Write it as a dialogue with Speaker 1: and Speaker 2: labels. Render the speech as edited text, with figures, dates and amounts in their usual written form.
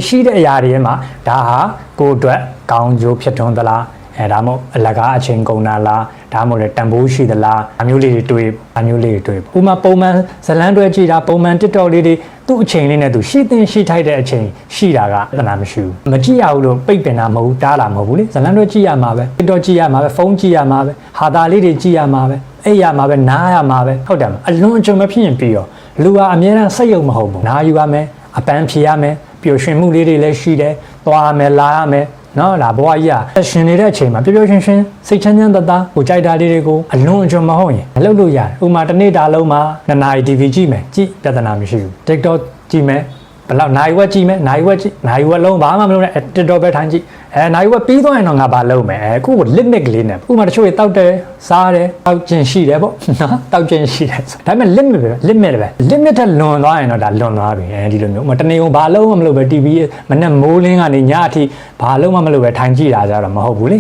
Speaker 1: ရှိတဲ့အရာတွေမှာဒါဟာကိုယ့်အတွက်ကောင်းကျိုးဖြစ်ထွန်းသလားဒါမှမဟုတ်အလကားအချိန်ကုန်တာလားဒါမှမဟုတ်တန်ဖိုးရှိသလားအမျိုးလေးတွေတွေ့အမျိုးလေးတွေတွေ့ဥပမာပုံမှန်ဇလန်းတွဲကြည့်တာပုံမှန် TikTok လေးတွေသူ့အချိန်လေးနဲ့သူရှိသင့်ရှိထိုက်တဲ့အချိန်ရှိတာကသနာမရှိဘူးမကြည့်ရဘူးလို့ပိတ်ပင်တာမဟုတ်ဘူးတားတာမဟုတ်ဘူးလေဇလန်းတွဲကြည့်ရမှာပဲ TikTok ကြည့်ရမှာပဲဖုန်းကြည့်ရမှာပဲဟာတာလေးတွေကြည့်ရမှာပဲအဲ့ရမှာပဲနားရမှာပဲဟုတ်တယ်မအလွန်အကျွံမဖြစ်ရင်ပြီးတော့လူဟာအများအားစိတ်ယုံမဟုတ်ဘူးနားယူရမယ်အပန်းဖြေရမယ်ပျော်ရွှင်မှုလေးတွေလည်းရှိတယ်သွားရမယ်လာရမယ်နော်ဒါဘဝကြီးကရှင်နေတဲ့အချိန်မှာပျော်ပျော်ရွှင်ရွှင်စိတ်ချမ်းချမ်းသာသာကိုကြိုက်တာလေးတွေကိုအလွန်အကျွံမဟုတ်ရင်မလုပ်လို့ရတယ်ဥပမာတစ်နေ့တာလုံးမှာ2နာရီ TV ကြည့်မယ်ကြည့်ပြဿနာမရှိဘူး TikTok ကြည့်မယ်ဘယ်လောက်နိုင်ဝက်ကြည့်မယ်နိုင်ဝက်ကြည့်နိုင်ဝက်လုံးဘာမှမလုပ်နဲ့ TikTok ပဲထိုင်ကြည့်နိုင်ဝက်ပြီးသွားရင်တော့ငါဘာလုပ်မယ်အခုကို limit ကလေးနဲ့ဥပမာတချို့တွေတောက်တယ်စားတယ်တောက်ကျင်ရှိတယ်ပေါ့နော်တောက်ကျင်ရှိတယ်ဒါပေမဲ့ limit ပဲ limit ထက်လွန်သွားရင်တော့ဒါလွန်သွားပြီဒီလိုမျိုးဥပမာတနေ့ကုန်ဘာလုံးမှမလုပ်ပဲ TV မနဲ့မိုးလင်းကနေညအထိဘာလုံးမှမလုပ်ပဲထိုင်ကြည့်တာကြတော့မဟုတ်ဘူးလေ